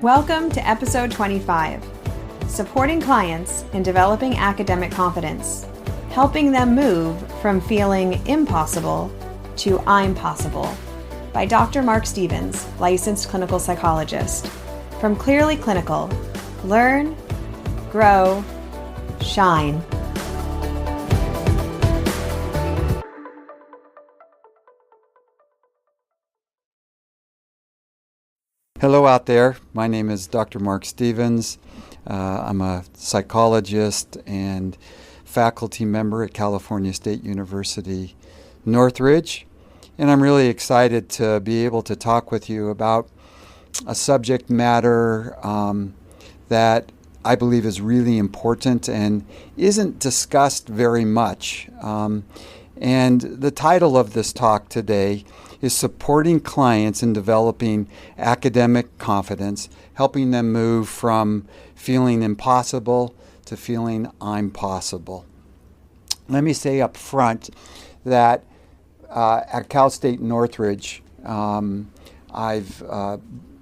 Welcome to episode 25, Supporting Clients in Developing Academic Confidence, helping them move from feeling impossible to I'm possible, by Dr. Mark Stevens, licensed clinical psychologist. From Clearly Clinical, learn, grow, shine. Hello out there. My name is Dr. Mark Stevens. I'm a psychologist and faculty member at California State University, Northridge. And I'm really excited to be able to talk with you about a subject matter that I believe is really important and isn't discussed very much. And the title of this talk today is Supporting Clients in Developing Academic Confidence, helping them move from feeling impossible to feeling I'm possible. Let me say up front that at Cal State Northridge, I've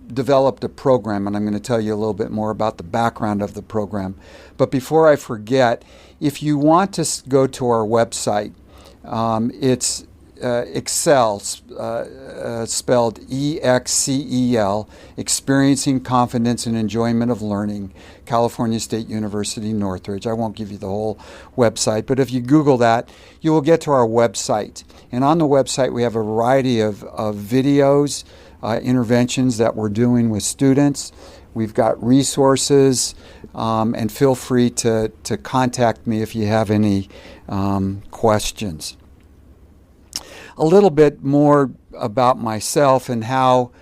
developed a program, and I'm going to tell you a little bit more about the background of the program. But before I forget, if you want to go to our website, it's Excel, spelled EXCEL, Experiencing Confidence and Enjoyment of Learning, California State University, Northridge. I won't give you the whole website, but if you Google that, you will get to our website. And on the website, we have a variety of videos, interventions that we're doing with students. We've got resources, and feel free to contact me if you have any questions. A little bit more about myself and how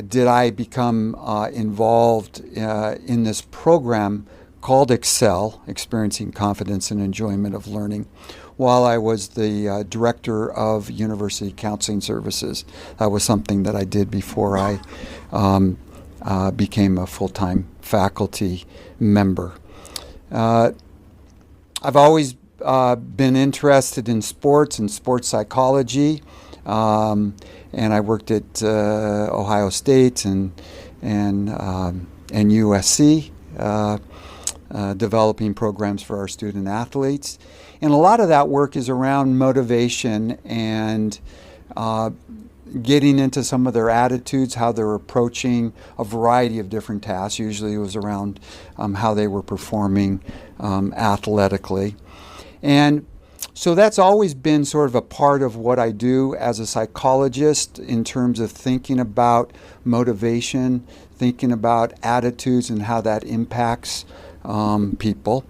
did I become involved in this program called Excel, Experiencing Confidence and Enjoyment of Learning, while I was the director of University Counseling Services. That was something that I did before I became a full-time faculty member. I've always been interested in sports and sports psychology, and I worked at Ohio State and USC, developing programs for our student athletes. And a lot of that work is around motivation and getting into some of their attitudes, how they're approaching a variety of different tasks. Usually it was around how they were performing athletically. And so that's always been sort of a part of what I do as a psychologist in terms of thinking about motivation, thinking about attitudes and how that impacts people.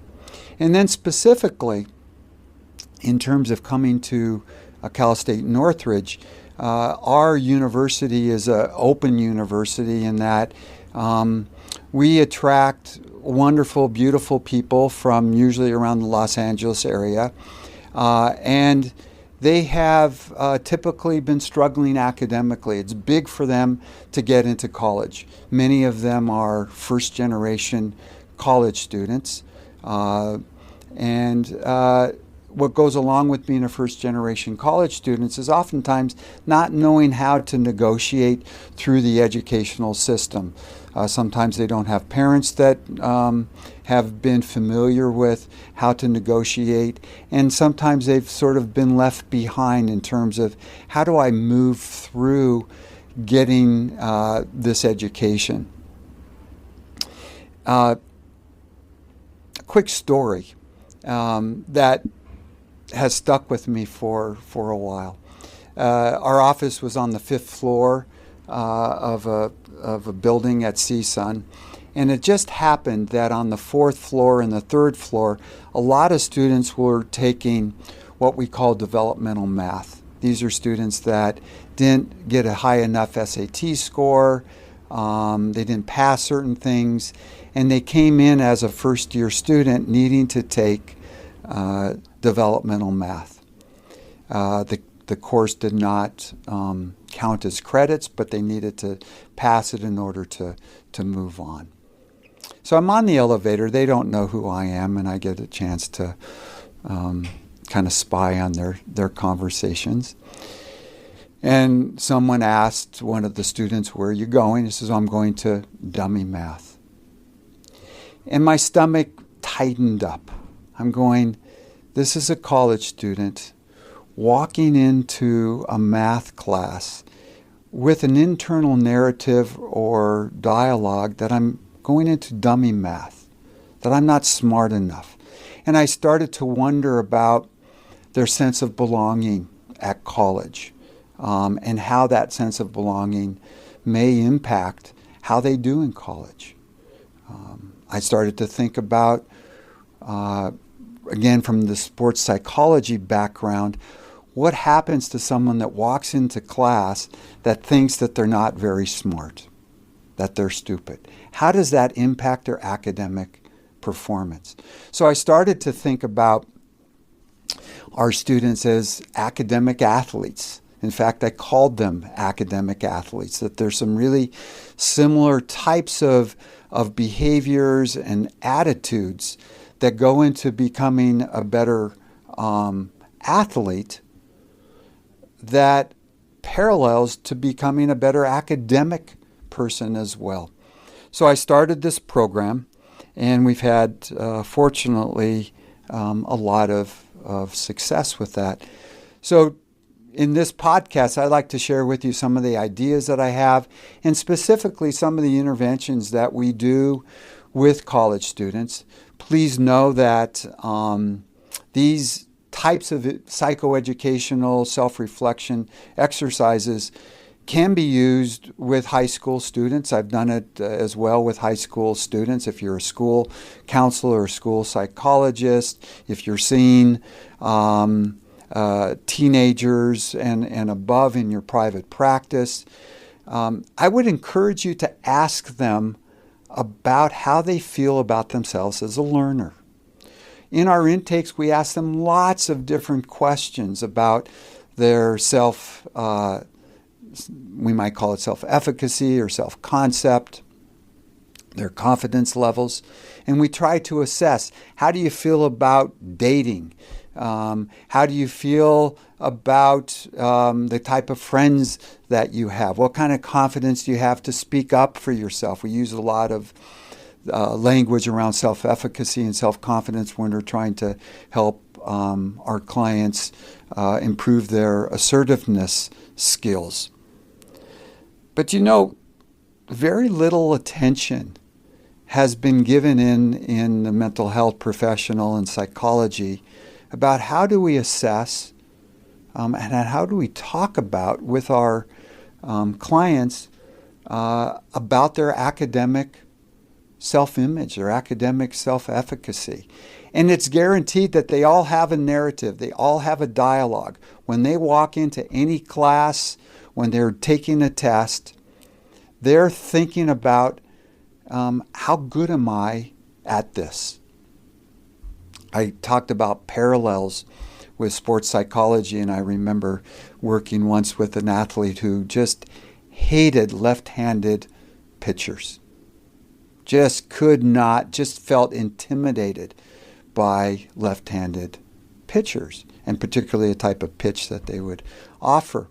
And then specifically, in terms of coming to Cal State Northridge, our university is an open university in that we attract wonderful, beautiful people from usually around the Los Angeles area. And they have typically been struggling academically. It's big for them to get into college. Many of them are first-generation college students. What goes along with being a first-generation college student is oftentimes not knowing how to negotiate through the educational system. Sometimes they don't have parents that have been familiar with how to negotiate, and sometimes they've sort of been left behind in terms of how do I move through getting this education. A quick story that has stuck with me for a while. Our office was on the 5th floor of a building at CSUN, and it just happened that on the 4th floor and the 3rd floor, a lot of students were taking what we call developmental math. These are students that didn't get a high enough SAT score, they didn't pass certain things, and they came in as a first-year student needing to take developmental math. The course did not count as credits, but they needed to pass it in order to move on. So I'm on the elevator. They don't know who I am, and I get a chance to kind of spy on their conversations. And someone asked one of the students, "Where are you going?" He says, "I'm going to dummy math." And my stomach tightened up. I'm going, this is a college student walking into a math class with an internal narrative or dialogue that I'm going into dummy math, that I'm not smart enough. And I started to wonder about their sense of belonging at college, and how that sense of belonging may impact how they do in college. I started to think about, again, from the sports psychology background, what happens to someone that walks into class that thinks that they're not very smart, that they're stupid? How does that impact their academic performance? So I started to think about our students as academic athletes. In fact, I called them academic athletes, that there's some really similar types of behaviors and attitudes that go into becoming a better athlete that parallels to becoming a better academic person as well. So I started this program, and we've had, fortunately, a lot of success with that. So in this podcast, I'd like to share with you some of the ideas that I have, and specifically some of the interventions that we do with college students. Please know that these types of psychoeducational self-reflection exercises can be used with high school students. I've done it as well with high school students. If you're a school counselor or school psychologist, if you're seeing teenagers and above in your private practice, I would encourage you to ask them about how they feel about themselves as a learner. In our intakes, we ask them lots of different questions about their we might call it self-efficacy or self-concept, their confidence levels, and we try to assess, how do you feel about dating? How do you feel about the type of friends that you have? What kind of confidence do you have to speak up for yourself? We use a lot of language around self-efficacy and self-confidence when we're trying to help our clients improve their assertiveness skills. But very little attention has been given in the mental health professional and psychology about how do we assess and how do we talk about with our clients about their academic self-image, their academic self-efficacy. And it's guaranteed that they all have a narrative, they all have a dialogue. When they walk into any class, when they're taking a test, they're thinking about how good am I at this? I talked about parallels with sports psychology, and I remember working once with an athlete who just hated left-handed pitchers. Just felt intimidated by left-handed pitchers, and particularly a type of pitch that they would offer.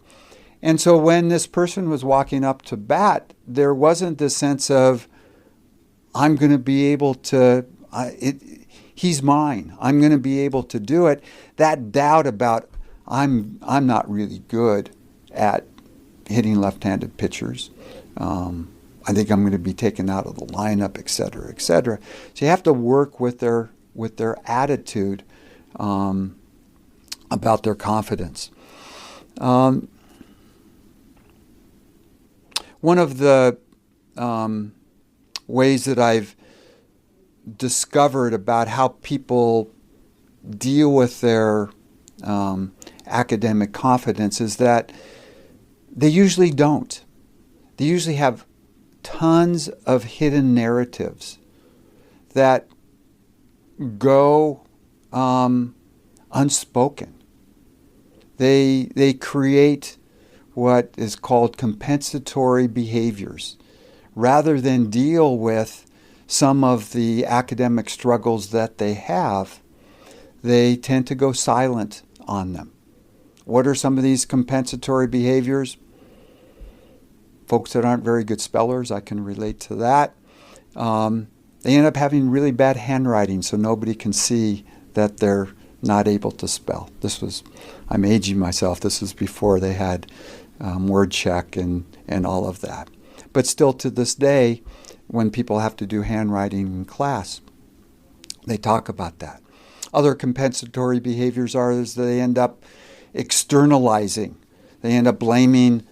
And so when this person was walking up to bat, there wasn't this sense of, I'm going to be able to, he's mine, I'm going to be able to do it. That doubt about, I'm not really good at hitting left-handed pitchers. I think I'm going to be taken out of the lineup, et cetera, et cetera. So you have to work with their attitude about their confidence. One of the ways that I've discovered about how people deal with their academic confidence is that they usually don't. They usually have tons of hidden narratives that go unspoken. They create what is called compensatory behaviors. Rather than deal with some of the academic struggles that they have, they tend to go silent on them, What are some of these compensatory behaviors? Folks that aren't very good spellers, I can relate to that. They end up having really bad handwriting, so nobody can see that they're not able to spell. I'm aging myself, this was before they had word check and all of that. But still to this day, when people have to do handwriting in class, they talk about that. Other compensatory behaviors are is they end up externalizing. They end up blaming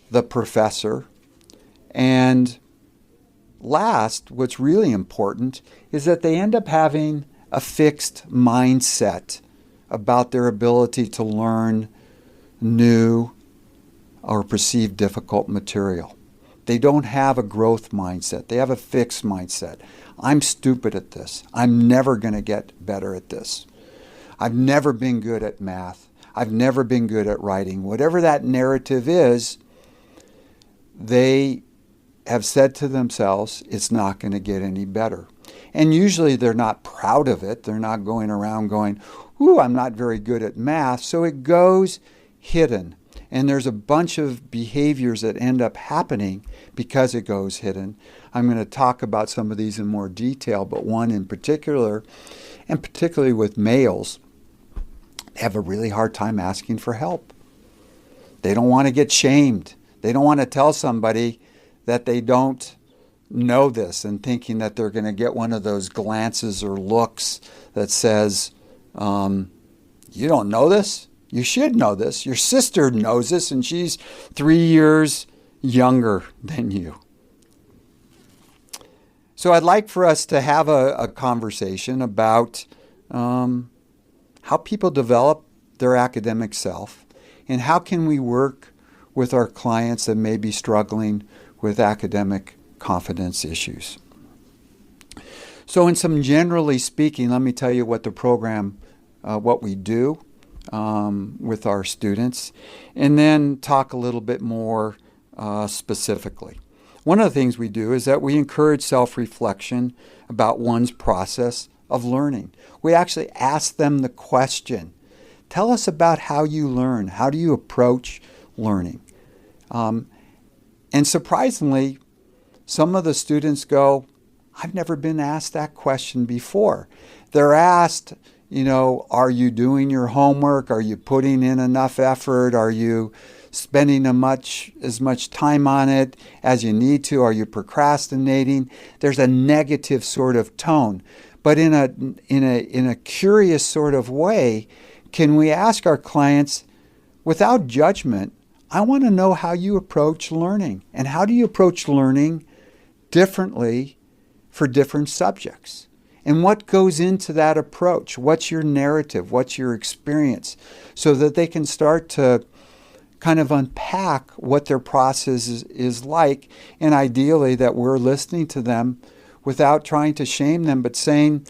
the professor. And last, what's really important is that they end up having a fixed mindset about their ability to learn new or perceived difficult material. They don't have a growth mindset. They have a fixed mindset. I'm stupid at this. I'm never going to get better at this. I've never been good at math. I've never been good at writing. Whatever that narrative is, they have said to themselves, it's not going to get any better. And usually they're not proud of it. They're not going around going, ooh, I'm not very good at math. So it goes hidden. And there's a bunch of behaviors that end up happening because it goes hidden. I'm going to talk about some of these in more detail, but one in particular, and particularly with males, they have a really hard time asking for help. They don't want to get shamed. They don't want to tell somebody that they don't know this and thinking that they're going to get one of those glances or looks that says, you don't know this? You should know this. Your sister knows this, and she's 3 years younger than you. So I'd like for us to have a conversation about how people develop their academic self, and how can we work with our clients that may be struggling with academic confidence issues. So in some generally speaking, let me tell you what the program, what we do with our students, and then talk a little bit more specifically. One of the things we do is that we encourage self-reflection about one's process of learning. We actually ask them the question, tell us about how you learn. How do you approach learning? And surprisingly, some of the students go, I've never been asked that question before. They're asked, are you doing your homework? Are you putting in enough effort? Are you spending as much time on it as you need to? Are you procrastinating? There's a negative sort of tone. But in a curious sort of way, can we ask our clients, without judgment, I want to know how you approach learning. And how do you approach learning differently for different subjects? And what goes into that approach? What's your narrative? What's your experience? So that they can start to kind of unpack what their process is like, and ideally that we're listening to them without trying to shame them, but saying,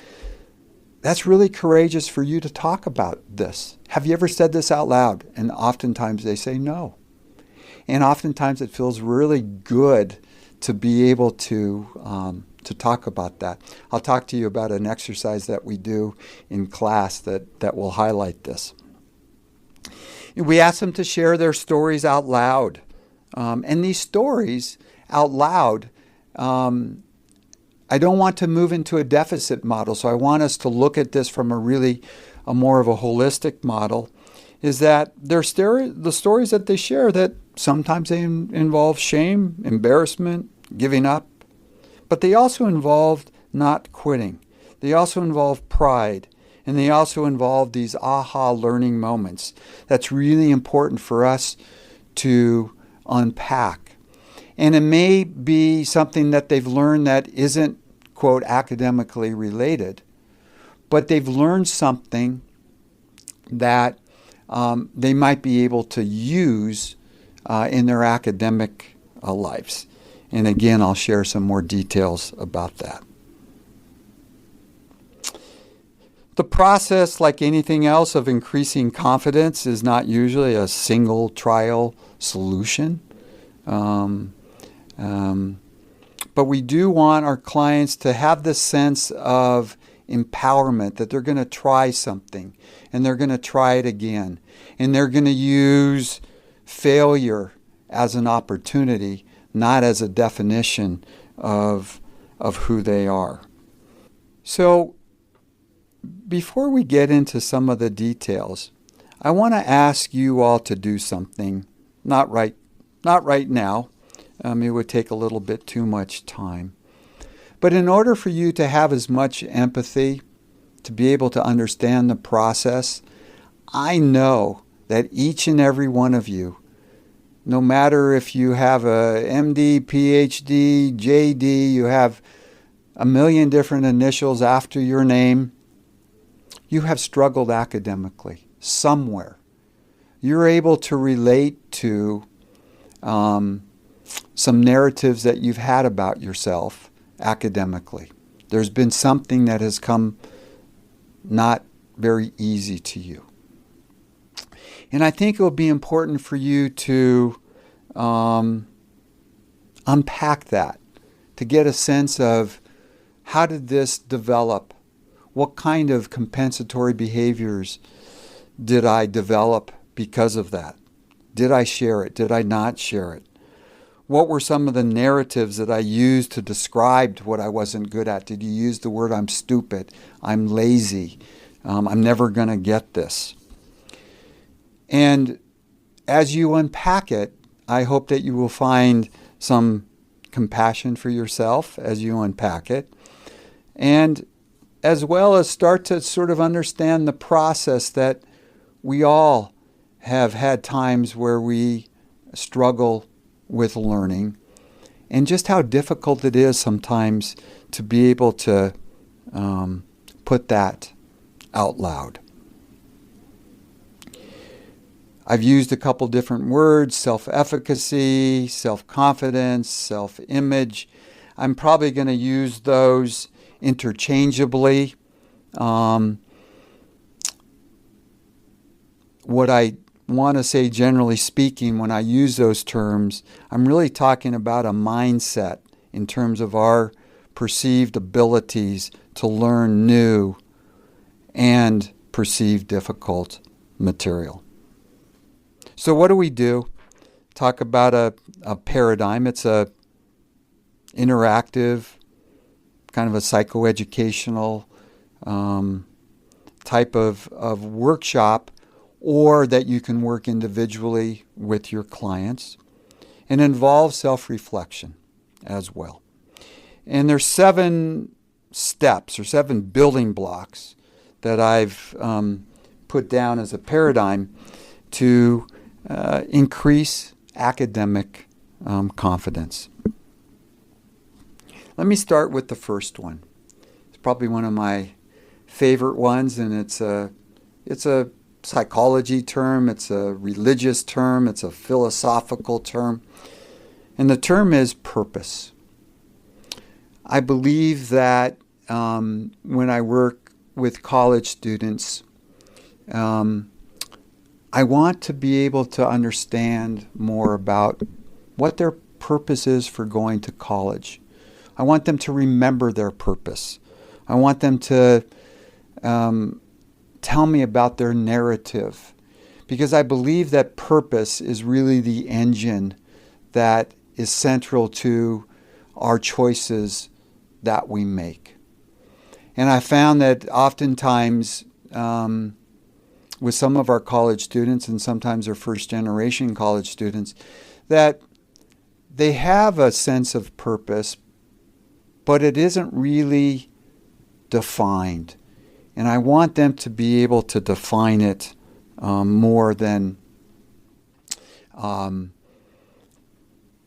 that's really courageous for you to talk about this. Have you ever said this out loud? And oftentimes they say no. And oftentimes it feels really good to be able to talk about that. I'll talk to you about an exercise that we do in class that will highlight this. We ask them to share their stories out loud. And these stories out loud, I don't want to move into a deficit model, so I want us to look at this from a more of a holistic model, is that the stories that they share, that sometimes they involve shame, embarrassment, giving up, but they also involve not quitting. They also involve pride, and they also involve these aha learning moments. That's really important for us to unpack. And it may be something that they've learned that isn't, quote, academically related, but they've learned something that they might be able to use in their academic lives. And again, I'll share some more details about that. The process, like anything else, of increasing confidence is not usually a single trial solution. But we do want our clients to have the sense of empowerment, that they're going to try something and they're going to try it again. And they're going to use failure as an opportunity, not as a definition of who they are. So before we get into some of the details, I want to ask you all to do something, not right now. It would take a little bit too much time. But in order for you to have as much empathy, to be able to understand the process, I know that each and every one of you, no matter if you have a MD, PhD, JD, you have a million different initials after your name, you have struggled academically somewhere. You're able to relate to some narratives that you've had about yourself academically. There's been something that has come not very easy to you. And I think it will be important for you to unpack that, to get a sense of how did this develop? What kind of compensatory behaviors did I develop because of that? Did I share it? Did I not share it? What were some of the narratives that I used to describe what I wasn't good at? Did you use the word I'm stupid, I'm lazy, I'm never going to get this? And as you unpack it, I hope that you will find some compassion for yourself as you unpack it, and as well as start to sort of understand the process that we all have had times where we struggle with learning, and just how difficult it is sometimes to be able to put that out loud. I've used a couple different words: self-efficacy, self-confidence, self-image. I'm probably going to use those interchangeably. What I want to say, generally speaking, when I use those terms, I'm really talking about a mindset in terms of our perceived abilities to learn new and perceived difficult material. So what do? Talk about a paradigm. It's a interactive, kind of a psychoeducational type of workshop, or that you can work individually with your clients, and involves self-reflection as well. And there's 7 steps or 7 building blocks that I've put down as a paradigm to increase academic confidence. Let me start with the first one. It's probably one of my favorite ones, and it's a psychology term, it's a religious term, it's a philosophical term, and the term is purpose. I believe that when I work with college students, I want to be able to understand more about what their purpose is for going to college. I want them to remember their purpose. I want them to tell me about their narrative, because I believe that purpose is really the engine that is central to our choices that we make. And I found that oftentimes with some of our college students, and sometimes they're first-generation college students, that they have a sense of purpose, but it isn't really defined. And I want them to be able to define it more than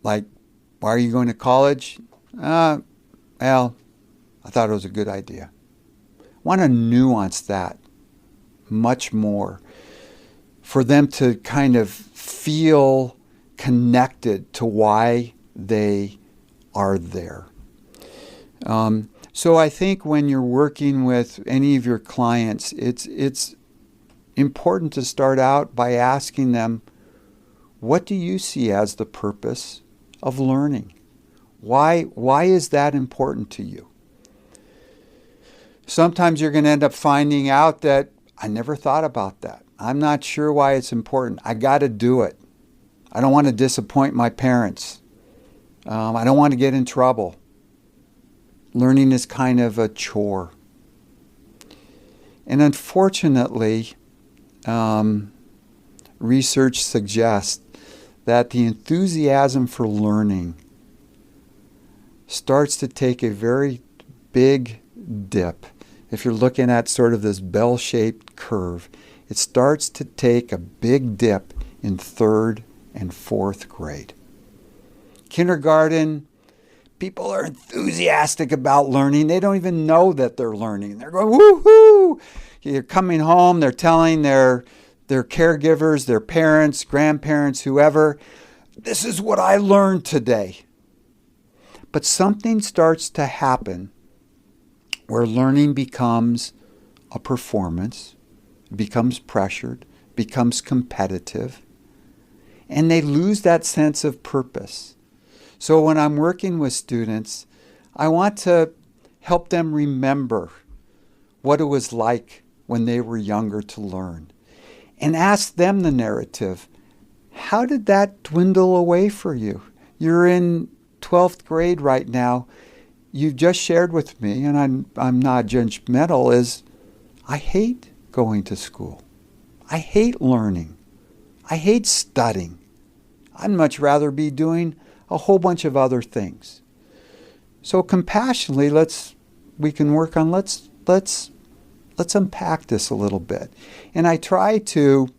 like, why are you going to college? Well, I thought it was a good idea. I want to nuance that much more for them to kind of feel connected to why they are there. So I think when you're working with any of your clients, it's important to start out by asking them, what do you see as the purpose of learning? Why is that important to you? Sometimes you're going to end up finding out that I never thought about that. I'm not sure why it's important. I got to do it. I don't want to disappoint my parents. I don't want to get in trouble. Learning is kind of a chore. And unfortunately, research suggests that the enthusiasm for learning starts to take a very big dip. If you're looking at sort of this bell-shaped curve, it starts to take a big dip in 3rd and 4th grade. Kindergarten, people are enthusiastic about learning. They don't even know that they're learning. They're going, woohoo! You're coming home, they're telling their caregivers, their parents, grandparents, whoever, this is what I learned today. But something starts to happen where learning becomes a performance, becomes pressured, becomes competitive, and they lose that sense of purpose. So when I'm working with students, I want to help them remember what it was like when they were younger to learn, and ask them the narrative. How did that dwindle away for you? You're in 12th grade right now. You just shared with me, and I'm not judgmental, is I hate going to school. I hate learning. I hate studying. I'd much rather be doing a whole bunch of other things. So compassionately, we can work on let's unpack this a little bit. And I try to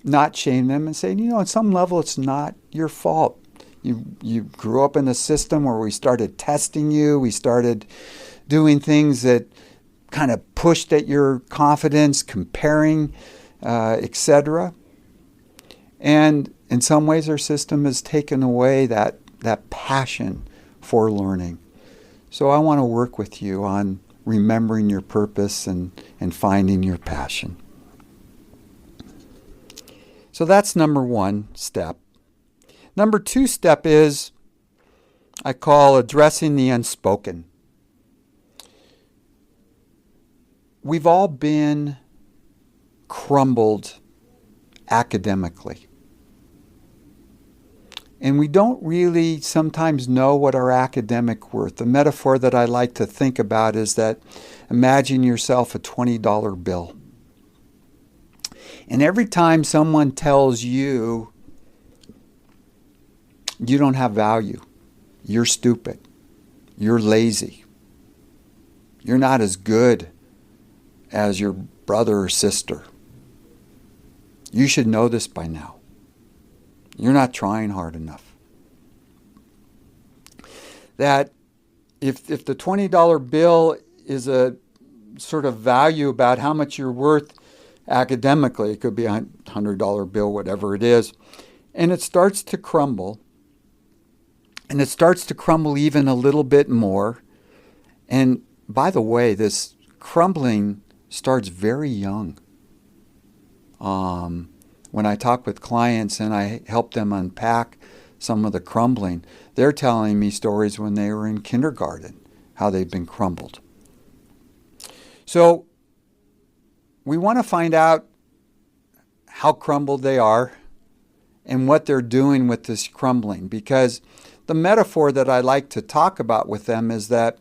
not shame them and say, on some level it's not your fault. You grew up in a system where we started testing you, we started doing things that kind of pushed at your confidence, comparing, etc. And in some ways our system has taken away that passion for learning. So I want to work with you on remembering your purpose and finding your passion. So that's number 1 step. Number 2 step is, I call addressing the unspoken. We've all been crumbled academically. And we don't really sometimes know what our academic worth. The metaphor that I like to think about is that imagine yourself a $20 bill. And every time someone tells you, you don't have value, you're stupid, you're lazy, you're not as good as your brother or sister, you should know this by now, you're not trying hard enough. That if the $20 bill is a sort of value about how much you're worth academically, it could be a $100 bill, whatever it is, and it starts to crumble, and it starts to crumble even a little bit more. And by the way, this crumbling starts very young. When I talk with clients and I help them unpack some of the crumbling, they're telling me stories when they were in kindergarten, how they've been crumbled. So we want to find out how crumbled they are and what they're doing with this crumbling, because the metaphor that I like to talk about with them is that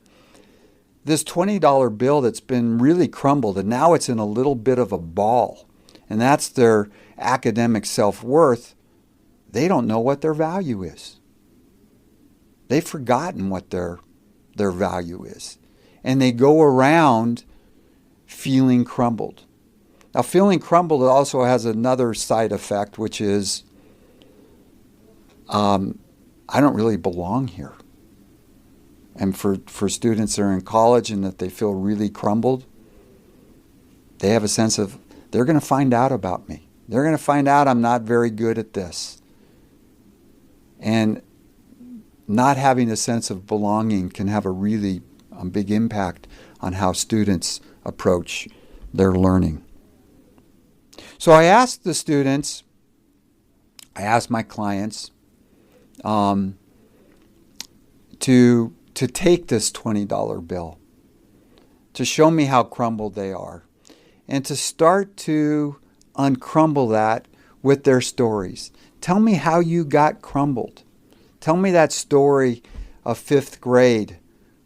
this $20 bill that's been really crumbled and now it's in a little bit of a ball, and that's their academic self-worth, they don't know what their value is. They've forgotten what their value is. And they go around feeling crumbled. Now, feeling crumbled also has another side effect, which is, I don't really belong here. And for students that are in college and that they feel really crumbled, they have a sense of, they're going to find out about me. They're going to find out I'm not very good at this. And not having a sense of belonging can have a really big impact on how students approach their learning. So I asked the students, I asked my clients to take this $20 bill. to show me how crumbled they are, and to start to uncrumble that with their stories. Tell me how you got crumbled. Tell me that story of 5th grade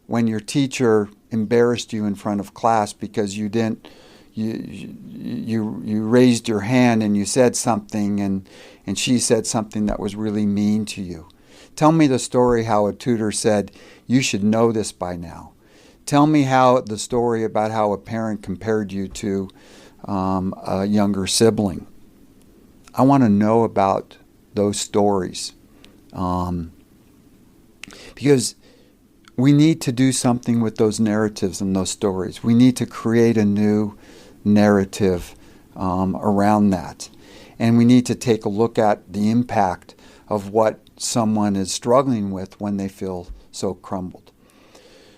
when your teacher embarrassed you in front of class because you raised your hand and you said something and she said something that was really mean to you. Tell me the story how a tutor said, you should know this by now. Tell me the story about how a parent compared you to a younger sibling. I want to know about those stories. Because we need to do something with those narratives and those stories. We need to create a new narrative around that. And we need to take a look at the impact of what someone is struggling with when they feel so crumbled.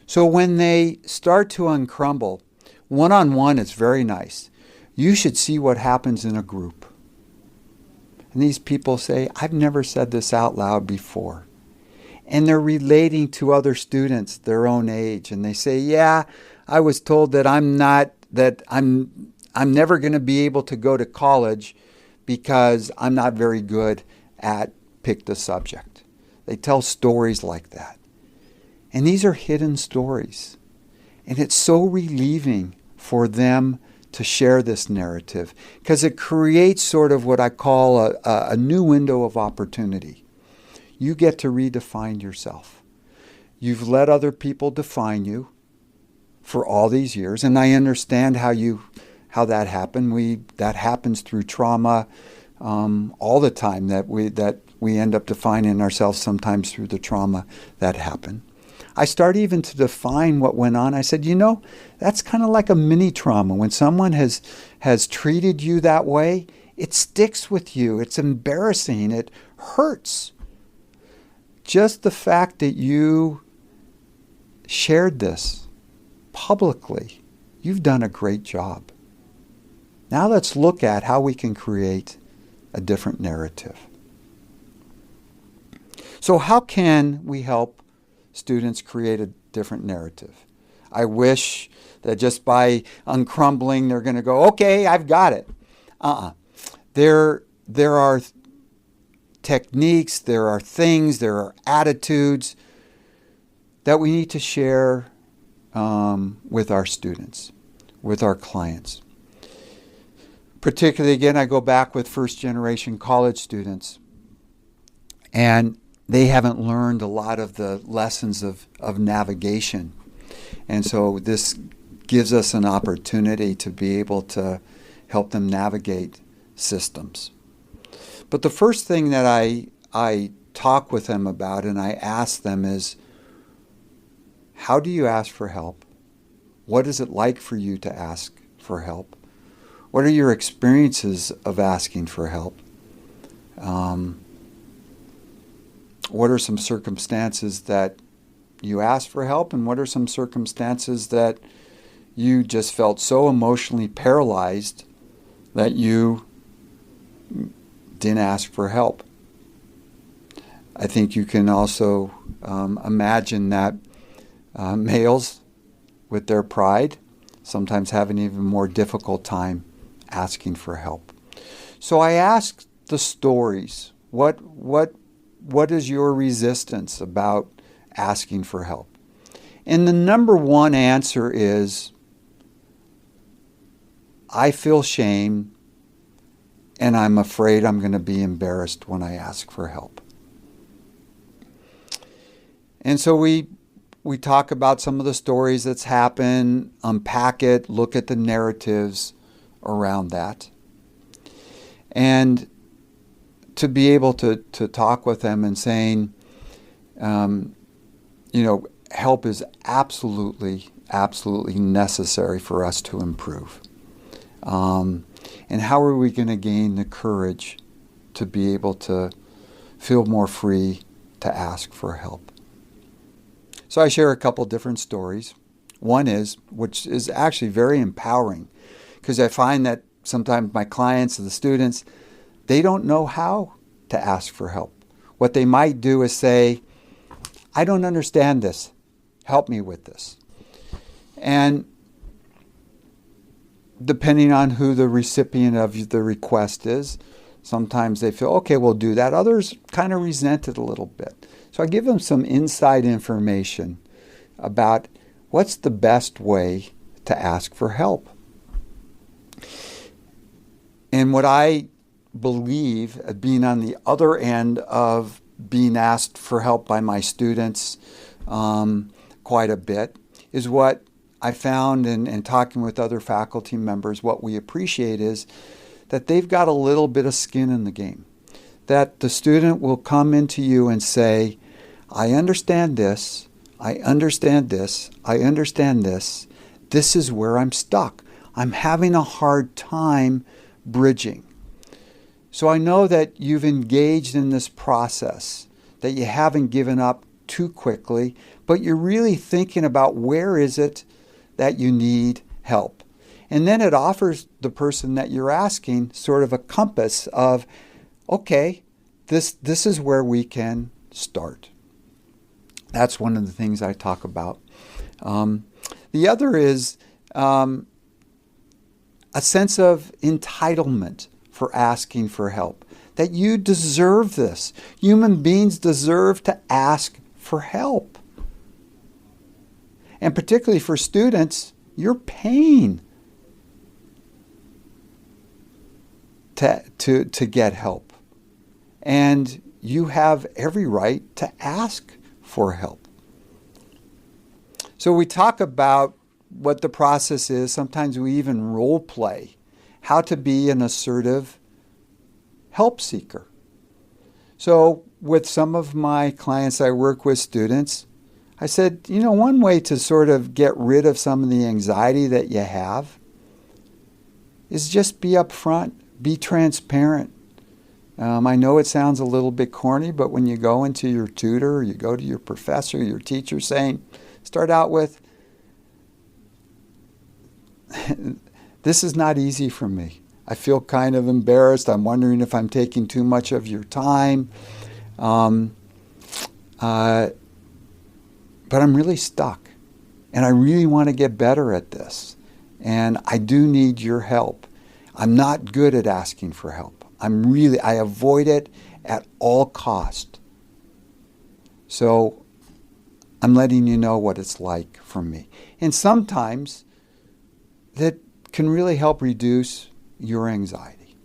So when they start to uncrumble, one-on-one it's very nice. You should see what happens in a group. And these people say, I've never said this out loud before. And they're relating to other students their own age. And they say, yeah, I was told that I'm never going to be able to go to college because I'm not very good at pick the subject. They tell stories like that. And these are hidden stories. And it's so relieving for them to share this narrative because it creates sort of what I call a new window of opportunity. You get to redefine yourself. You've let other people define you for all these years, and I understand how that happened. That happens through trauma all the time. That we end up defining ourselves sometimes through the trauma that happened. I started even to define what went on. I said, that's kind of like a mini trauma. When someone has treated you that way, it sticks with you. It's embarrassing. It hurts. Just the fact that you shared this publicly, you've done a great job. Now let's look at how we can create a different narrative. So how can we help students create a different narrative? I wish that just by uncrumbling, they're going to go, okay, I've got it. There are techniques, there are things, there are attitudes that we need to share with our students, with our clients. Particularly, again, I go back with first-generation college students, and they haven't learned a lot of the lessons of navigation. And so this gives us an opportunity to be able to help them navigate systems. But the first thing that I talk with them about and I ask them is, how do you ask for help? What is it like for you to ask for help? What are your experiences of asking for help? What are some circumstances that you asked for help, and what are some circumstances that you just felt so emotionally paralyzed that you didn't ask for help? I think you can also imagine that males, with their pride, sometimes have an even more difficult time asking for help. So I asked the stories. What is your resistance about asking for help? And the number one answer is, I feel shame and I'm afraid I'm going to be embarrassed when I ask for help. And so we talk about some of the stories that's happened, unpack it, look at the narratives around that. And to be able to talk with them and saying, help is absolutely necessary for us to improve. And how are we going to gain the courage to be able to feel more free to ask for help? So I share a couple different stories. One is, which is actually very empowering, because I find that sometimes my clients and the students, they don't know how to ask for help. What they might do is say, I don't understand this. Help me with this. And depending on who the recipient of the request is. Sometimes they feel, okay, we'll do that. Others kind of resent it a little bit. So I give them some inside information about what's the best way to ask for help. And what I believe, being on the other end of being asked for help by my students quite a bit, is what I found in talking with other faculty members, what we appreciate is that they've got a little bit of skin in the game. That the student will come into you and say, I understand this, I understand this, I understand this. This is where I'm stuck. I'm having a hard time bridging. So I know that you've engaged in this process, that you haven't given up too quickly, but you're really thinking about where is it that you need help. And then it offers the person that you're asking sort of a compass of, okay, this is where we can start. That's one of the things I talk about. The other is a sense of entitlement for asking for help, that you deserve this. Human beings deserve to ask for help. And particularly for students, you're paying to get help. And you have every right to ask for help. So we talk about what the process is. Sometimes we even role play how to be an assertive help seeker. So with some of my clients I work with, students, I said, one way to sort of get rid of some of the anxiety that you have is just be upfront, be transparent. I know it sounds a little bit corny, but when you go into your tutor, or you go to your professor, your teacher, start out with, this is not easy for me. I feel kind of embarrassed. I'm wondering if I'm taking too much of your time. But I'm really stuck, and I really want to get better at this, and I do need your help. I'm not good at asking for help. I avoid it at all cost. So I'm letting you know what it's like for me. And sometimes that can really help reduce your anxiety.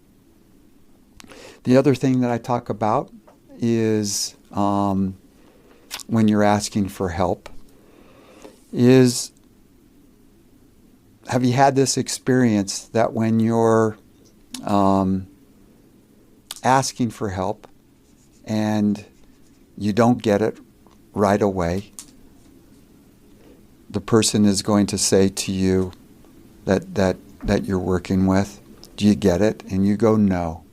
The other thing that I talk about is when you're asking for help is, have you had this experience that when you're asking for help and you don't get it right away, the person is going to say to you that you're working with, do you get it? And you go, no.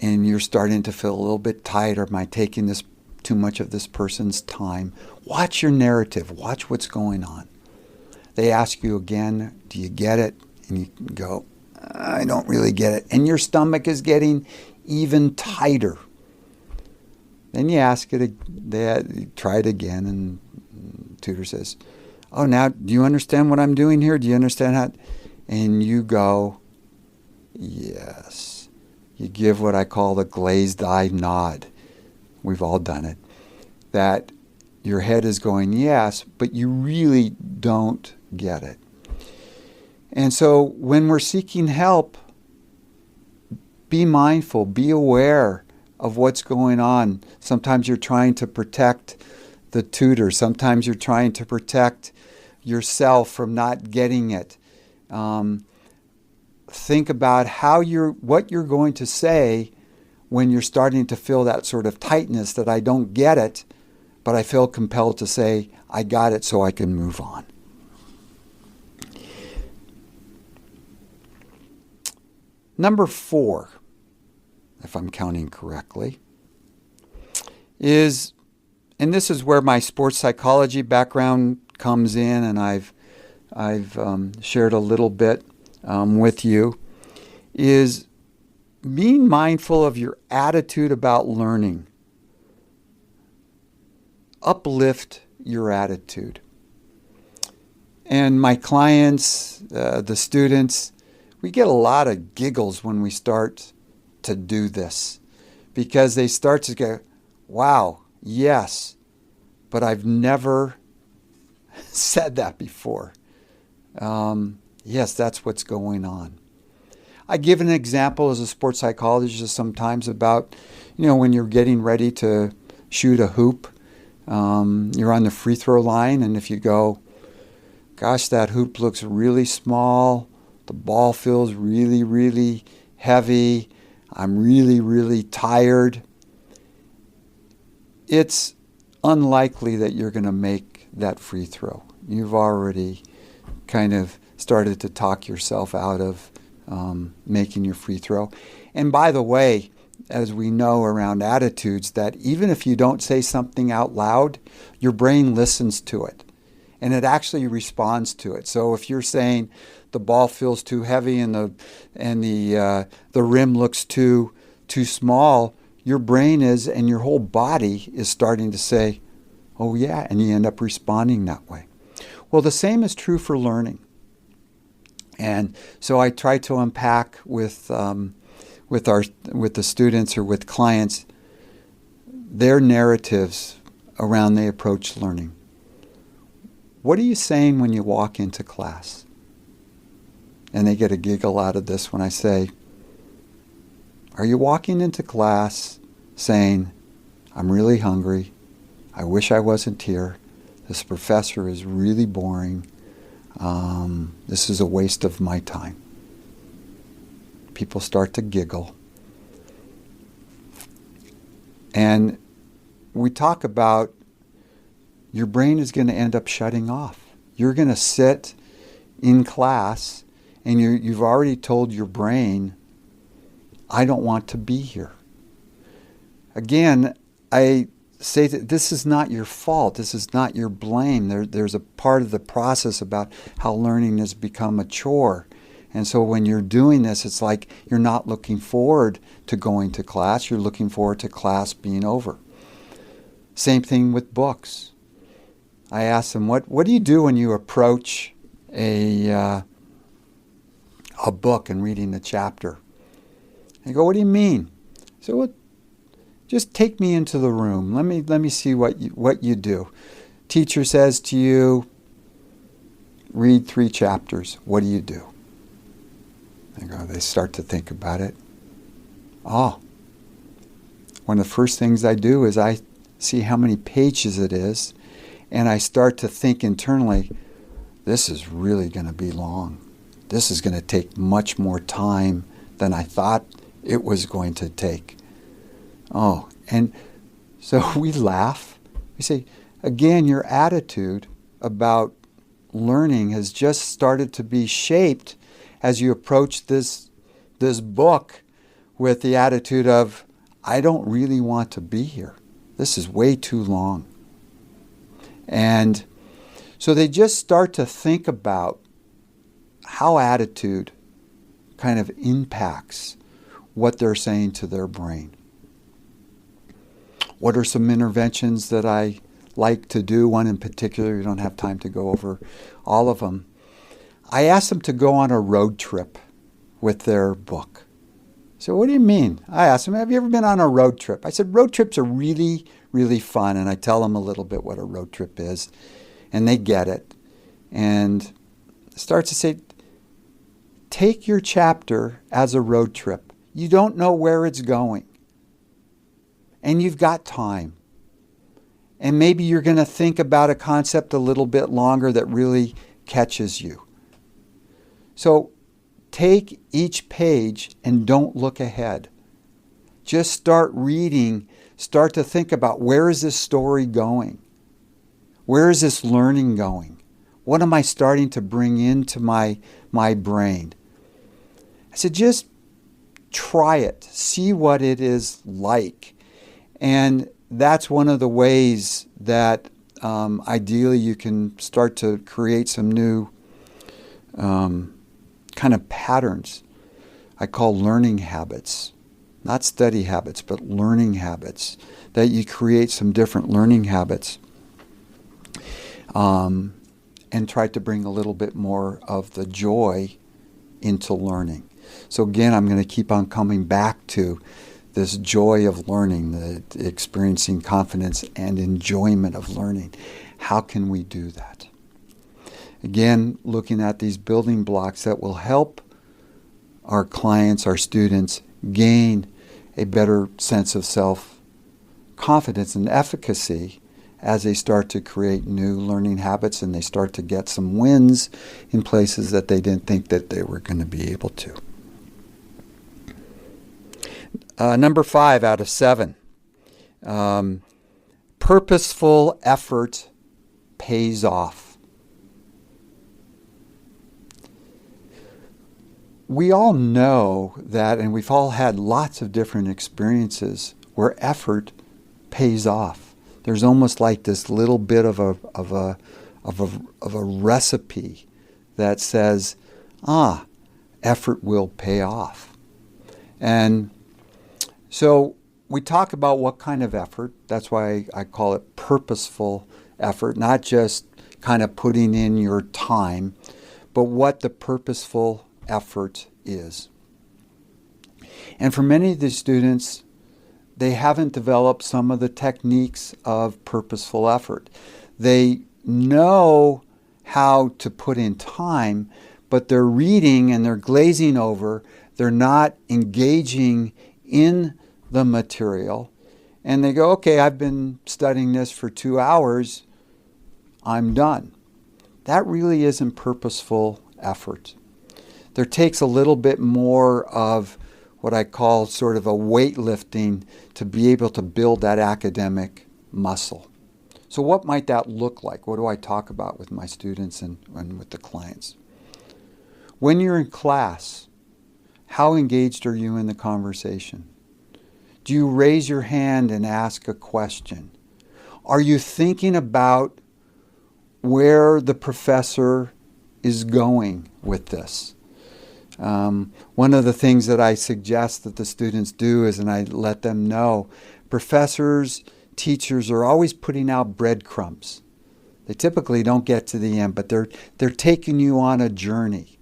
And you're starting to feel a little bit tight, or am I taking this too much of this person's time? Watch your narrative. Watch what's going on. They ask you again, do you get it? And you go, I don't really get it. And your stomach is getting even tighter. Then you ask it, you try it again, and the tutor says, oh, now, do you understand what I'm doing here? Do you understand how? And you go, yes. You give what I call the glazed eye nod. We've all done it. That your head is going, yes, but you really don't get it. And so when we're seeking help, be mindful, be aware of what's going on. Sometimes you're trying to protect the tutor. Sometimes you're trying to protect yourself from not getting it. Think about what you're going to say when you're starting to feel that sort of tightness, that I don't get it, but I feel compelled to say, I got it so I can move on. Number 4, if I'm counting correctly, is, and this is where my sports psychology background comes in, and I've shared a little bit with you, is being mindful of your attitude about learning. Uplift your attitude. And my clients, the students, we get a lot of giggles when we start to do this, because they start to go, wow, yes, but I've never said that before. Yes, that's what's going on. I give an example as a sports psychologist sometimes about, when you're getting ready to shoot a hoop, you're on the free throw line, and if you go, gosh, that hoop looks really small, the ball feels really, really heavy, I'm really, really tired, it's unlikely that you're going to make that free throw. You've already kind of started to talk yourself out of making your free throw. And by the way, as we know around attitudes, that even if you don't say something out loud, your brain listens to it and it actually responds to it. So if you're saying the ball feels too heavy and the rim looks too small, your brain is, and your whole body is starting to say, oh yeah, and you end up responding that way. Well, the same is true for learning. And so I try to unpack with the students or with clients their narratives around they approach learning. What are you saying when you walk into class? And they get a giggle out of this when I say, are you walking into class saying, I'm really hungry, I wish I wasn't here, this professor is really boring, this is a waste of my time? People start to giggle. And we talk about your brain is going to end up shutting off. You're going to sit in class and you've already told your brain, I don't want to be here. Again, I say that this is not your fault. This is not your blame. There's a part of the process about how learning has become a chore. And so when you're doing this, it's like you're not looking forward to going to class. You're looking forward to class being over. Same thing with books. I ask them, what do you do when you approach a book and reading a chapter? They go, what do you mean? So well, just take me into the room. Let me see what you do. Teacher says to you, read 3 chapters. What do you do? They start to think about it. Oh, one of the first things I do is I see how many pages it is, and I start to think internally, this is really going to be long. This is going to take much more time than I thought it was going to take. Oh, and so we laugh. We say, again, your attitude about learning has just started to be shaped as you approach this book with the attitude of, I don't really want to be here. This is way too long. And so they just start to think about how attitude kind of impacts what they're saying to their brain. What are some interventions that I like to do? One in particular, you don't have time to go over all of them. I asked them to go on a road trip with their book. So what do you mean? I asked them, have you ever been on a road trip? I said, road trips are really, really fun. And I tell them a little bit what a road trip is. And they get it. And start to say, take your chapter as a road trip. You don't know where it's going. And you've got time. And maybe you're going to think about a concept a little bit longer that really catches you. So take each page and don't look ahead. Just start reading. Start to think about, where is this story going? Where is this learning going? What am I starting to bring into my brain? I said, just try it. See what it is like. And that's one of the ways that ideally you can start to create some new kind of patterns I call learning habits. Not study habits, but learning habits. That you create some different learning habits. and try to bring a little bit more of the joy into learning. So again, I'm going to keep on coming back to this joy of learning, the experiencing confidence and enjoyment of learning. How can we do that? Again, looking at these building blocks that will help our clients, our students, gain a better sense of self-confidence and efficacy as they start to create new learning habits and they start to get some wins in places that they didn't think that they were going to be able to. Number 5 out of 7. Purposeful effort pays off. We all know that, and we've all had lots of different experiences where effort pays off. There's almost like this little bit of a recipe that says, effort will pay off. And so we talk about what kind of effort. That's why I call it purposeful effort, not just kind of putting in your time, but what the purposeful effort is. And for many of the students, they haven't developed some of the techniques of purposeful effort. They know how to put in time, but they're reading and they're glazing over. They're not engaging in the material. And they go, okay, I've been studying this for 2 hours. I'm done. That really isn't purposeful effort. There takes a little bit more of what I call sort of a weightlifting to be able to build that academic muscle. So what might that look like? What do I talk about with my students and with the clients? When you're in class, how engaged are you in the conversation? Do you raise your hand and ask a question? Are you thinking about where the professor is going with this? One of the things that I suggest that the students do is, and I let them know, professors, teachers are always putting out breadcrumbs. They typically don't get to the end, but they're taking you on a journey.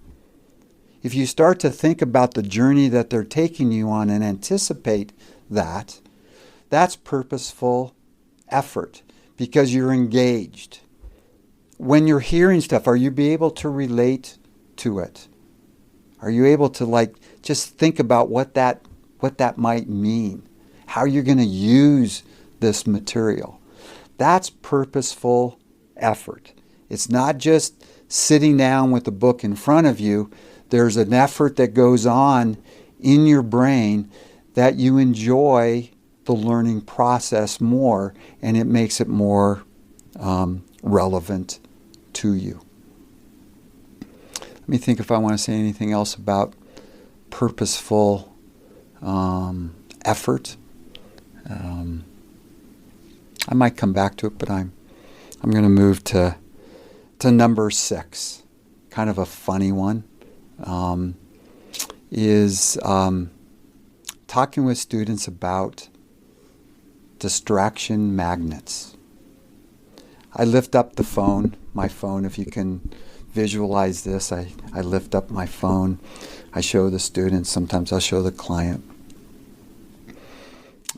If you start to think about the journey that they're taking you on and anticipate that, that's purposeful effort because you're engaged. When you're hearing stuff, are you be able to relate to it? Are you able to just think about what that might mean? How you're going to use this material? That's purposeful effort. It's not just sitting down with the book in front of you. There's an effort that goes on in your brain that you enjoy the learning process more, and it makes it more relevant to you. Let me think if I want to say anything else about purposeful effort. I might come back to it, but I'm going to move to number 6. Kind of a funny one. Is talking with students about distraction magnets. I lift up my phone, if you can visualize this. I lift up my phone. I show the students. Sometimes I'll show the client.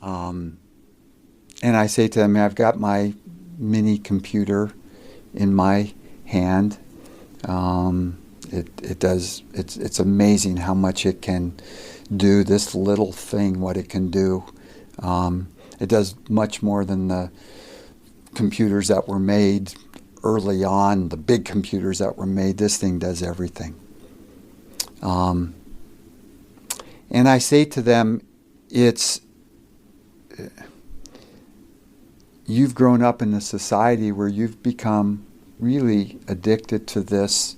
And I say to them, I've got my mini computer in my hand. It's amazing how much it can do, this little thing, what it can do. It does much more than the computers that were made early on, the big computers that were made. This thing does everything. And I say to them, you've grown up in a society where you've become really addicted to this,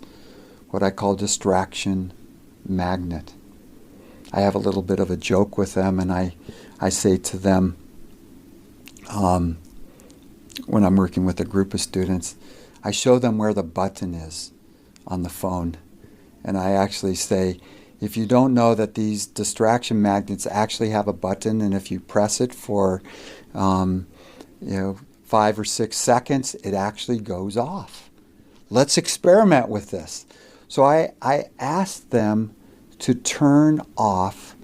what I call distraction magnet. I have a little bit of a joke with them, and I say to them, when I'm working with a group of students, I show them where the button is on the phone. And I actually say, if you don't know that these distraction magnets actually have a button, and if you press it for 5 or 6 seconds, it actually goes off. let's experiment with this. So I asked them to turn off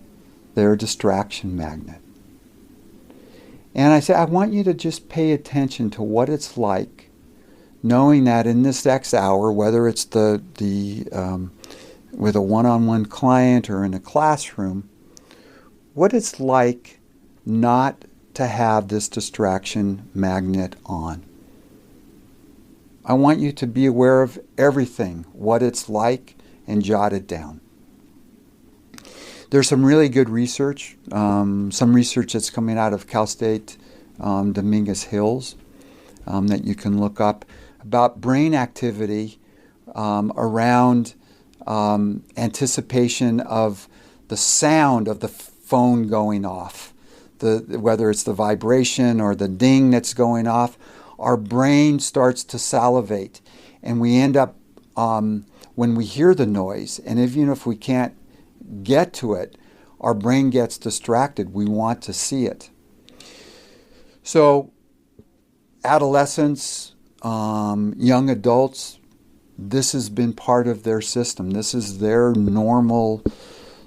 their distraction magnet. And I said, I want you to just pay attention to what it's like knowing that in this X hour, whether it's with a one-on-one client or in a classroom, what it's like not to have this distraction magnet on. I want you to be aware of everything, what it's like, and jot it down. There's some really good research, some research that's coming out of Cal State Dominguez Hills that you can look up about brain activity around anticipation of the sound of the phone going off, whether it's the vibration or the ding that's going off. Our brain starts to salivate, and we end up, when we hear the noise, and even if we can't get to it, our brain gets distracted. We want to see it. So adolescents, young adults, this has been part of their system. This is their normal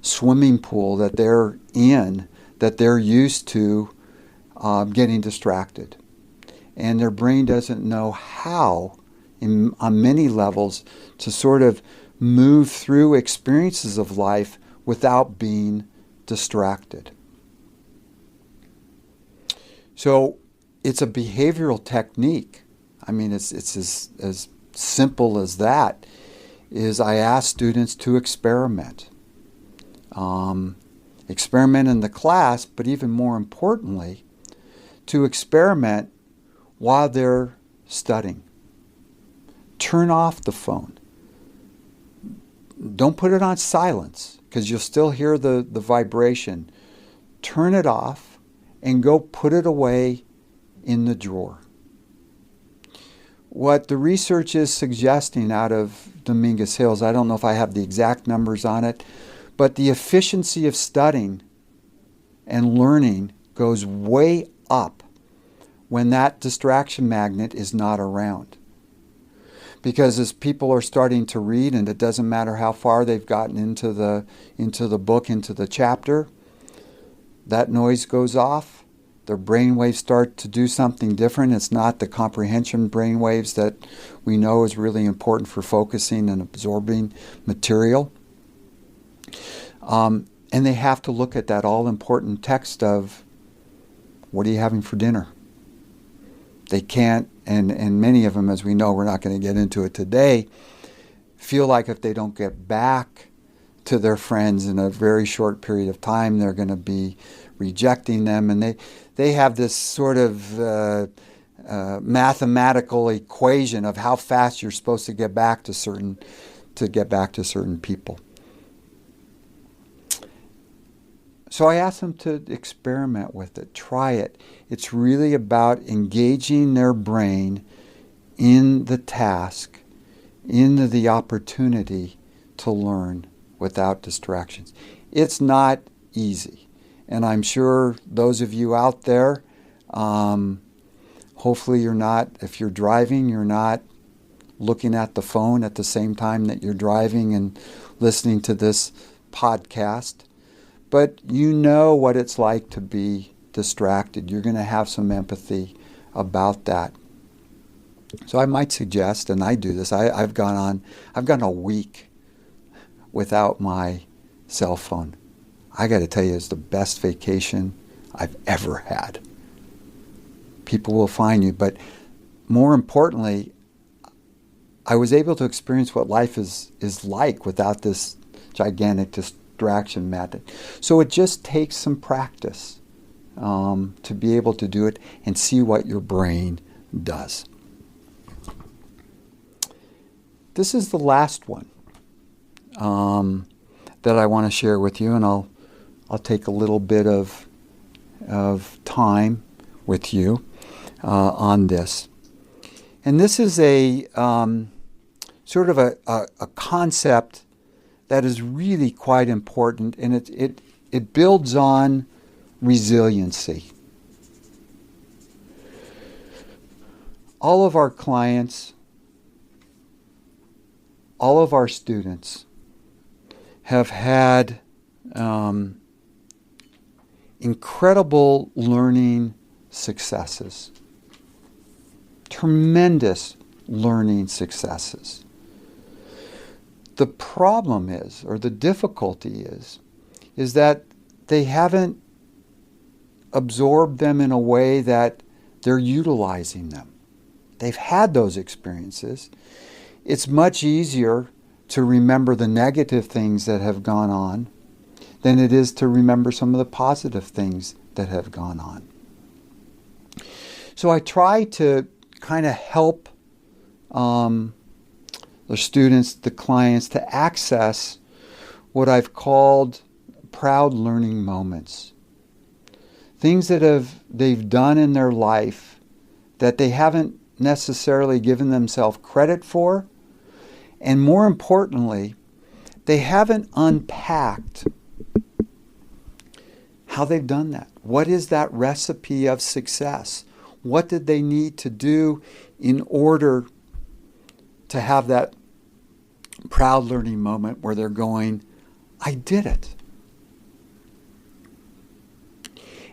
swimming pool that they're in, that they're used to getting distracted. And their brain doesn't know how, on many levels, to sort of move through experiences of life without being distracted. So it's a behavioral technique. I mean, it's as simple as that. Is I ask students to experiment. Experiment in the class, but even more importantly, to experiment while they're studying. Turn off the phone. Don't put it on silence, because you'll still hear the vibration. Turn it off and go put it away in the drawer. What the research is suggesting out of Dominguez Hills, I don't know if I have the exact numbers on it, but the efficiency of studying and learning goes way up when that distraction magnet is not around. Because as people are starting to read, and it doesn't matter how far they've gotten into the book, into the chapter, that noise goes off. Their brain waves start to do something different. It's not the comprehension brain waves that we know is really important for focusing and absorbing material. And they have to look at that all-important text of, what are you having for dinner? They can't, and many of them, as we know, we're not going to get into it today, feel like if they don't get back to their friends in a very short period of time, they're going to be rejecting them. And they have this sort of mathematical equation of how fast you're supposed to get back to certain people. So I asked them to experiment with it, try it. It's really about engaging their brain in the task, in the opportunity to learn without distractions. It's not easy. And I'm sure those of you out there, hopefully you're not, if you're driving, you're not looking at the phone at the same time that you're driving and listening to this podcast. But you know what it's like to be distracted. You're going to have some empathy about that. So I might suggest, and I do this, I've gone a week without my cell phone. I got to tell you, it's the best vacation I've ever had. People will find you, but more importantly, I was able to experience what life is like without this gigantic distraction magnet. So it just takes some practice to be able to do it and see what your brain does. This is the last one that I want to share with you, and I'll take a little bit of time with you on this. And this is a sort of a concept that is really quite important, and it builds on resiliency. All of our clients all of our students have had incredible learning successes, tremendous learning successes. The problem is, or the difficulty is that they haven't absorbed them in a way that they're utilizing them. They've had those experiences. It's much easier to remember the negative things that have gone on than it is to remember some of the positive things that have gone on. So I try to kind of help the students, the clients, to access what I've called proud learning moments. Things that they've done in their life that they haven't necessarily given themselves credit for, and more importantly, they haven't unpacked how they've done that. What is that recipe of success? What did they need to do in order to have that proud learning moment where they're going, I did it.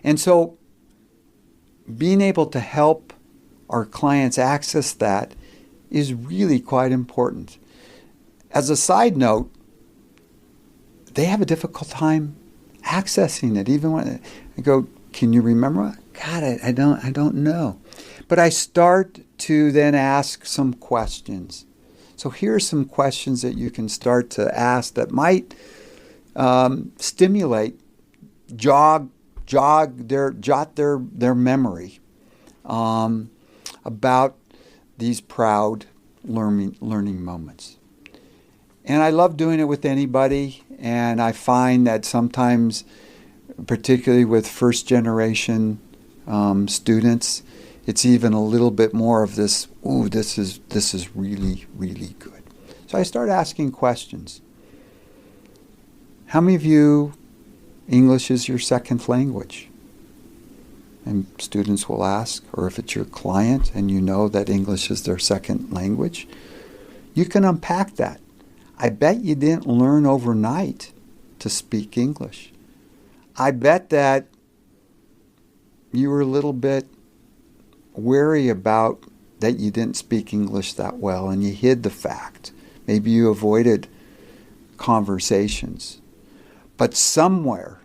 And so being able to help our clients access that is really quite important. As a side note, they have a difficult time accessing it. Even when I go, can you remember? God, I don't know. But I start to then ask some questions. So here are some questions that you can start to ask that might stimulate, jot their memory about these proud learning moments. And I love doing it with anybody, and I find that sometimes, particularly with first generation students, it's even a little bit more of this, ooh, this is really, really good. So I start asking questions. How many of you, English is your second language? And students will ask, or if it's your client and you know that English is their second language, you can unpack that. I bet you didn't learn overnight to speak English. I bet that you were a little bit wary about that you didn't speak English that well and you hid the fact. Maybe you avoided conversations. But somewhere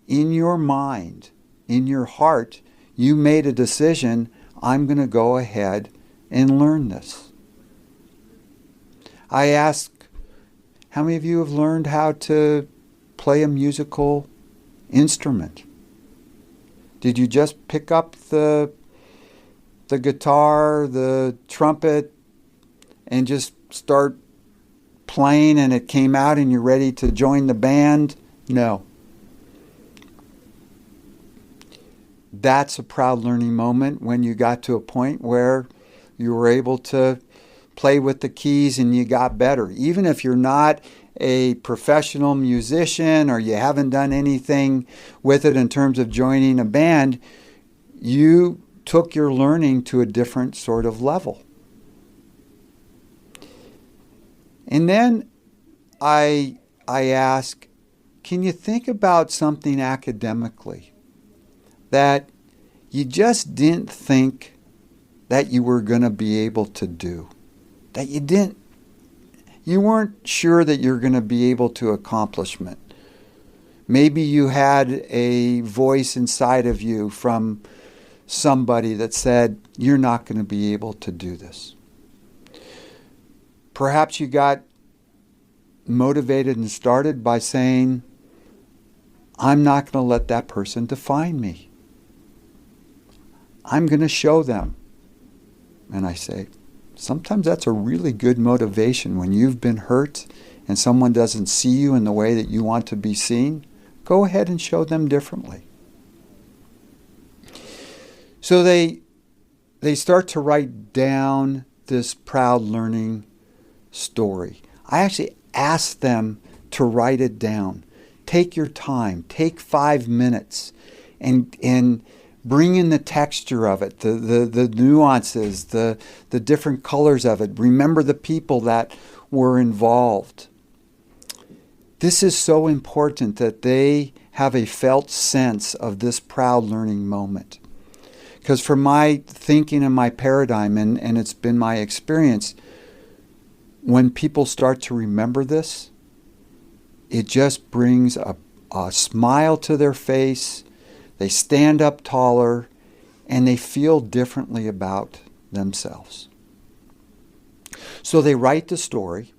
in your mind, in your heart, you made a decision, I'm going to go ahead and learn this. I ask, how many of you have learned how to play a musical instrument? Did you just pick up the guitar, the trumpet, and just start playing and it came out and you're ready to join the band? No. That's a proud learning moment when you got to a point where you were able to play with the keys and you got better. Even if you're not a professional musician or you haven't done anything with it in terms of joining a band, you took your learning to a different sort of level. And then I ask, can you think about something academically that you just didn't think that you were going to be able to do? That you weren't sure that you're going to be able to accomplish it. Maybe you had a voice inside of you from somebody that said, you're not going to be able to do this. Perhaps you got motivated and started by saying, I'm not going to let that person define me. I'm going to show them. And I say, sometimes that's a really good motivation when you've been hurt and someone doesn't see you in the way that you want to be seen. Go ahead and show them differently. So they start to write down this proud learning story. I actually ask them to write it down. Take your time. Take 5 minutes and bring in the texture of it, the nuances, the different colors of it. Remember the people that were involved. This is so important that they have a felt sense of this proud learning moment. Because from my thinking and my paradigm, and it's been my experience, when people start to remember this, it just brings a smile to their face. They stand up taller, and they feel differently about themselves. So they write the story.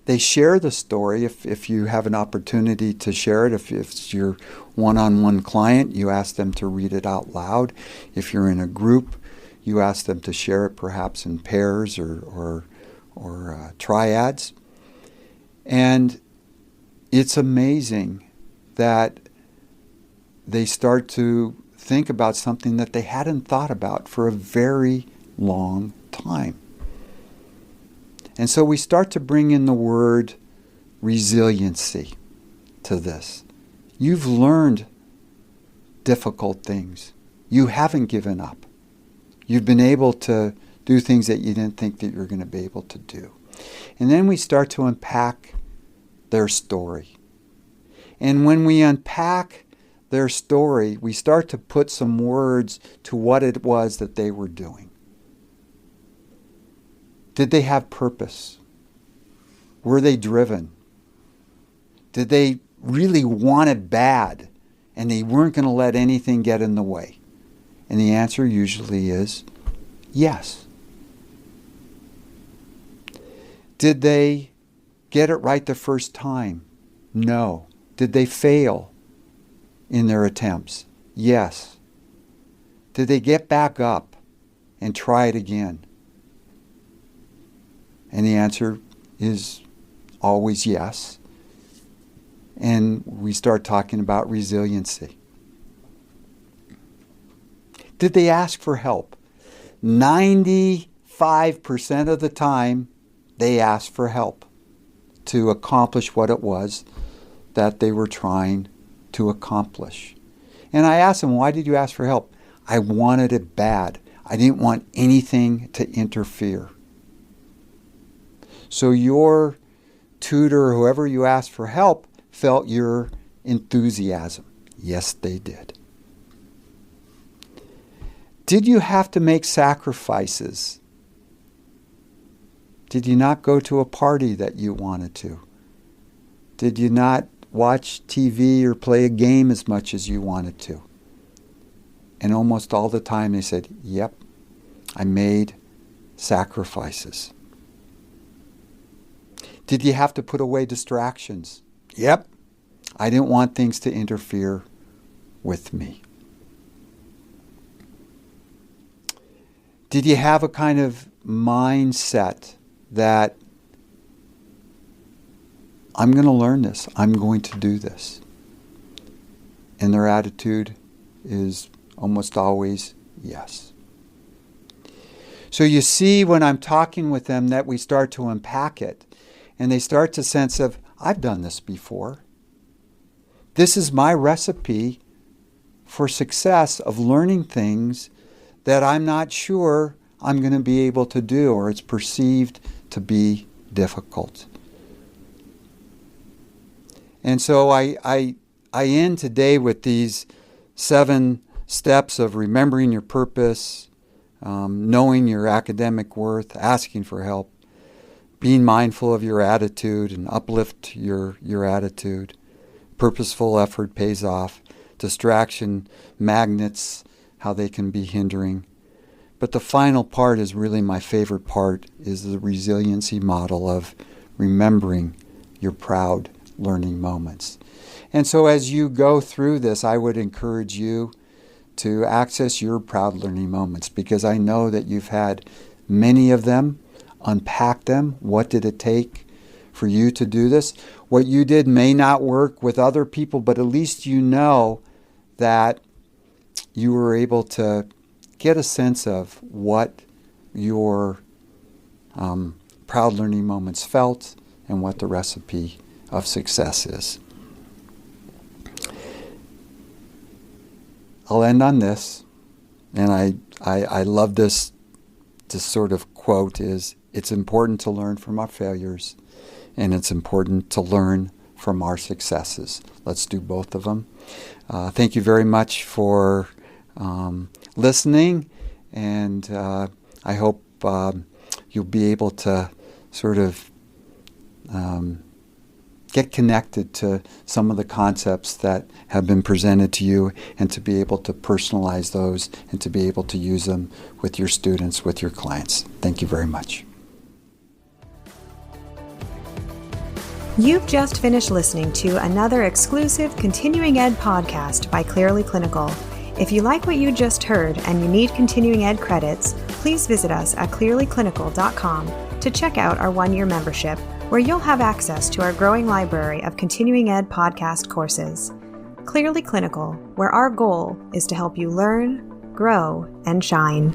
They share the story if you have an opportunity to share it. If it's your one-on-one client, you ask them to read it out loud. If you're in a group, you ask them to share it perhaps in pairs or triads. And it's amazing that they start to think about something that they hadn't thought about for a very long time. And so we start to bring in the word resiliency to this. You've learned difficult things. You haven't given up. You've been able to do things that you didn't think that you were going to be able to do. And then we start to unpack their story. And when we unpack their story, we start to put some words to what it was that they were doing. Did they have purpose? Were they driven? Did they really want it bad and they weren't going to let anything get in the way? And the answer usually is yes. Did they get it right the first time? No. Did they fail in their attempts? Yes. Did they get back up and try it again? And the answer is always yes. And we start talking about resiliency. Did they ask for help? 95% of the time, they asked for help to accomplish what it was that they were trying to accomplish. And I asked them, why did you ask for help? I wanted it bad. I didn't want anything to interfere. So your tutor or whoever you asked for help felt your enthusiasm. Yes, they did. Did you have to make sacrifices? Did you not go to a party that you wanted to? Did you not watch TV or play a game as much as you wanted to? And almost all the time they said, yep, I made sacrifices. Did you have to put away distractions? Yep. I didn't want things to interfere with me. Did you have a kind of mindset that I'm going to learn this, I'm going to do this? And their attitude is almost always yes. So you see when I'm talking with them that we start to unpack it. And they start to sense of, I've done this before. This is my recipe for success of learning things that I'm not sure I'm going to be able to do, or it's perceived to be difficult. And so I end today with these 7 steps of remembering your purpose, knowing your academic worth, asking for help, being mindful of your attitude and uplift your attitude. Purposeful effort pays off. Distraction, magnets, how they can be hindering. But the final part is really my favorite part, is the resiliency model of remembering your proud learning moments. And so as you go through this, I would encourage you to access your proud learning moments, because I know that you've had many of them. Unpack them. What did it take for you to do this? What you did may not work with other people, but at least you know that you were able to get a sense of what your proud learning moments felt and what the recipe of success is. I'll end on this, and I love this sort of quote is, "It's important to learn from our failures, and it's important to learn from our successes." Let's do both of them. Thank you very much for listening, and I hope you'll be able to sort of get connected to some of the concepts that have been presented to you, and to be able to personalize those and to be able to use them with your students, with your clients. Thank you very much. You've just finished listening to another exclusive Continuing Ed podcast by Clearly Clinical. If you like what you just heard and you need Continuing Ed credits, please visit us at clearlyclinical.com to check out our one-year membership, where you'll have access to our growing library of Continuing Ed podcast courses. Clearly Clinical, where our goal is to help you learn, grow, and shine.